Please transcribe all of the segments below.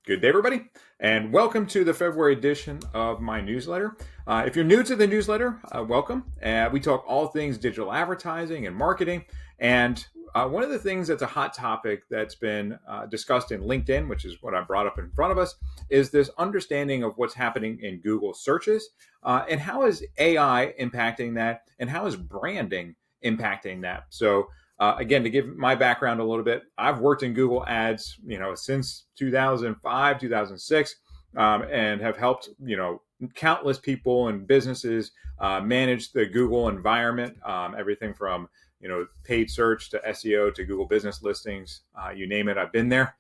Good day, everybody, and welcome to the February edition of my newsletter. If you're new to the newsletter, welcome. We talk all things digital advertising and marketing. And one of the things that's a hot topic that's been discussed in LinkedIn, which is what I brought up in front of us, is this understanding of what's happening in Google searches and how is AI impacting that, and how is branding impacting that. So again, to give my background a little bit, I've worked in Google Ads, since 2005, 2006, and have helped, countless people and businesses manage the Google environment, everything from, paid search to SEO to Google business listings, you name it, I've been there.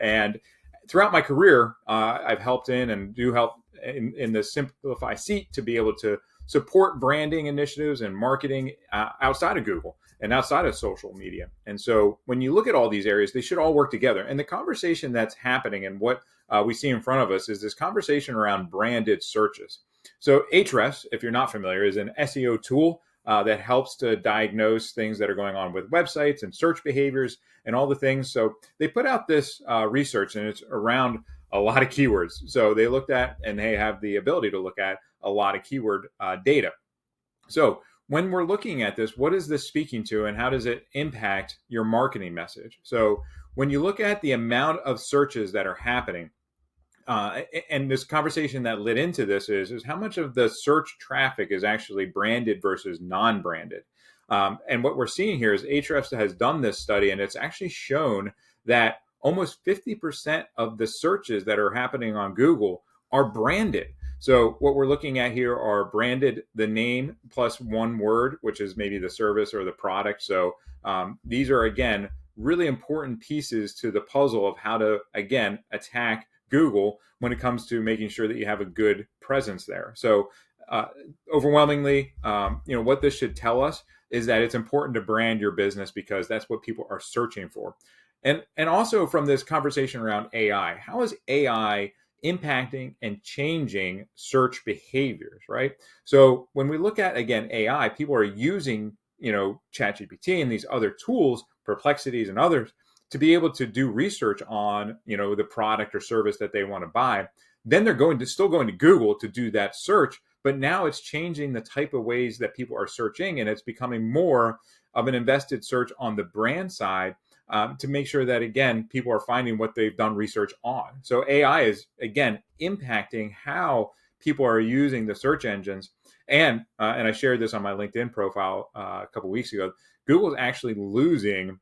And throughout my career, I've helped in and do help in the Simpli.fi seat to be able to support branding initiatives and marketing outside of Google and outside of social media. And so when you look at all these areas, they should all work together. And the conversation that's happening and what we see in front of us is this conversation around branded searches. So Ahref, if you're not familiar, is an SEO tool that helps to diagnose things that are going on with websites and search behaviors and all the things. So they put out this research, and it's around a lot of keywords. So they looked at, and they have the ability to look at a lot of keyword data. So when we're looking at this, what is this speaking to, and how does it impact your marketing message? So when you look at the amount of searches that are happening, and this conversation that led into this is how much of the search traffic is actually branded versus non-branded. And what we're seeing here is Ahrefs has done this study, and it's actually shown that almost 50% of the searches that are happening on Google are branded. So what we're looking at here are branded, the name plus one word, which is maybe the service or the product. So these are, again, really important pieces to the puzzle of how to, again, attack Google when it comes to making sure that you have a good presence there. So overwhelmingly, what this should tell us is that it's important to brand your business because that's what people are searching for. And also from this conversation around AI, how is AI impacting and changing search behaviors, right? So when we look at, again, AI, people are using, ChatGPT and these other tools, Perplexities and others, to be able to do research on, the product or service that they want to buy. Then they're still going to Google to do that search, but now it's changing the type of ways that people are searching, and it's becoming more of an invested search on the brand side. To make sure that, again, people are finding what they've done research on. So AI is, again, impacting how people are using the search engines. And I shared this on my LinkedIn profile a couple weeks ago. Google is actually losing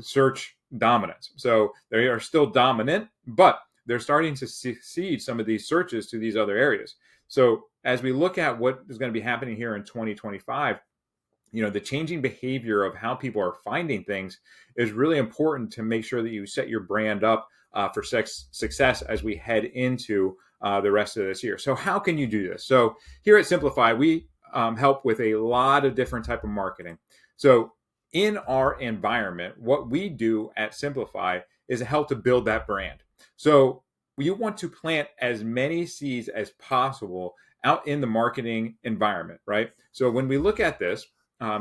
search dominance. So they are still dominant, but they're starting to cede some of these searches to these other areas. So as we look at what is going to be happening here in 2025, the changing behavior of how people are finding things is really important to make sure that you set your brand up for success as we head into the rest of this year. So how can you do this? So here at Simpli.fi, we help with a lot of different type of marketing. So in our environment, what we do at Simpli.fi is help to build that brand. So you want to plant as many seeds as possible out in the marketing environment, right? So when we look at this,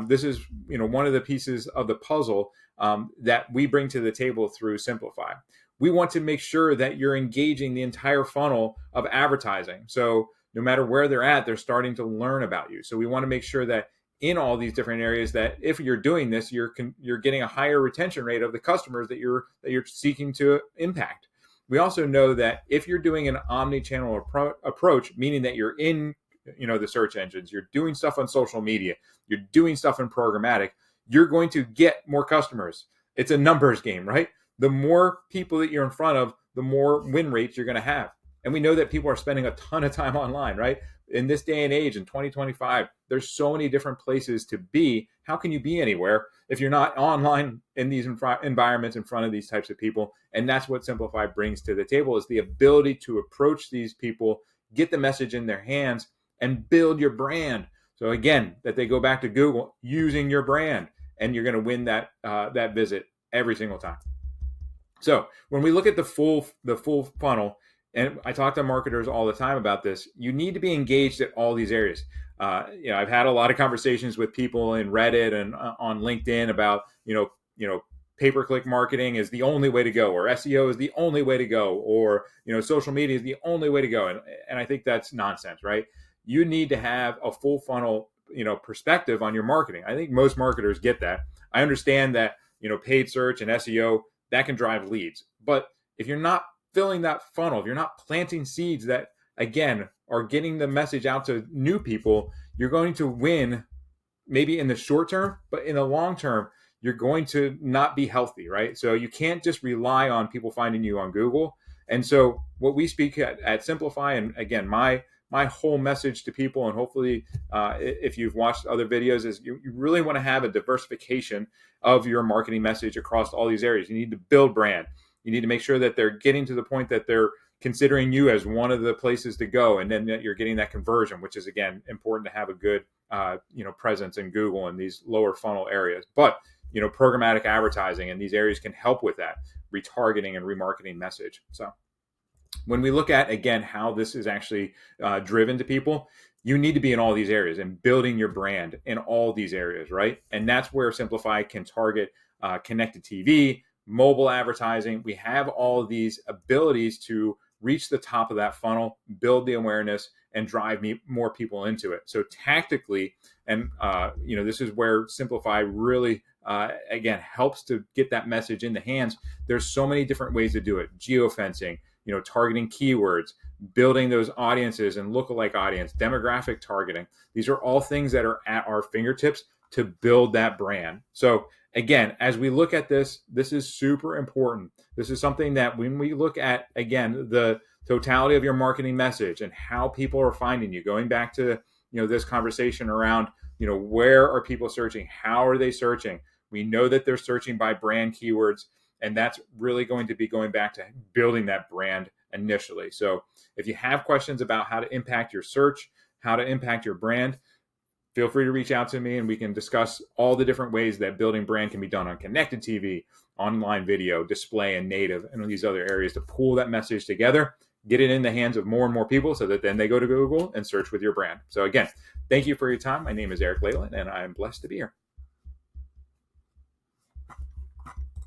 this is one of the pieces of the puzzle that we bring to the table through Simpli.fi. We want to make sure that you're engaging the entire funnel of advertising. So no matter where they're at, they're starting to learn about you. So we want to make sure that in all these different areas, that if you're doing this, you're getting a higher retention rate of the customers that you're seeking to impact. We also know that if you're doing an omni-channel approach, meaning that you're in the search engines, you're doing stuff on social media, you're doing stuff in programmatic, you're going to get more customers. It's a numbers game, right? The more people that you're in front of, the more win rates you're going to have. And we know that people are spending a ton of time online, right? In this day and age, in 2025, there's so many different places to be. How can you be anywhere if you're not online in these environments in front of these types of people? And that's what Simpli.fi brings to the table, is the ability to approach these people, get the message in their hands, and build your brand. So again, that they go back to Google using your brand, and you're going to win that visit every single time. So when we look at the full funnel, and I talk to marketers all the time about this, you need to be engaged at all these areas. I've had a lot of conversations with people in Reddit and on LinkedIn about pay-per-click marketing is the only way to go, or SEO is the only way to go, or social media is the only way to go. And I think that's nonsense, right? You need to have a full funnel perspective on your marketing. I think most marketers get that. I understand that paid search and SEO, that can drive leads, but if you're not filling that funnel, if you're not planting seeds that again are getting the message out to new people, you're going to win maybe in the short term, but in the long term, you're going to not be healthy, right? So you can't just rely on people finding you on Google. And so what we speak at Simpli.fi, and again, my whole message to people, and hopefully if you've watched other videos, is you really want to have a diversification of your marketing message across all these areas. You need to build brand. You need to make sure that they're getting to the point that they're considering you as one of the places to go, and then that you're getting that conversion, which is again important to have a good presence in Google in these lower funnel areas. But programmatic advertising in these areas can help with that retargeting and remarketing message. So when we look at again how this is actually driven to people, you need to be in all these areas and building your brand in all these areas, right? And that's where Simpli.fi can target connected TV, mobile advertising. We have all of these abilities to reach the top of that funnel, build the awareness, and drive more people into it. So tactically, and this is where Simpli.fi really again helps to get that message in the hands. There's so many different ways to do it: geofencing, targeting keywords, building those audiences and lookalike audience, demographic targeting. These are all things that are at our fingertips to build that brand. So again, as we look at this, this is super important. This is something that when we look at, again, the totality of your marketing message and how people are finding you, going back to, this conversation around, where are people searching? How are they searching? We know that they're searching by brand keywords, and that's really going to be going back to building that brand initially. So if you have questions about how to impact your search, how to impact your brand, feel free to reach out to me and we can discuss all the different ways that building brand can be done on connected TV, online video, display, and native, and these other areas to pull that message together, get it in the hands of more and more people so that then they go to Google and search with your brand. So again, thank you for your time. My name is Eric Leyland, and I am blessed to be here.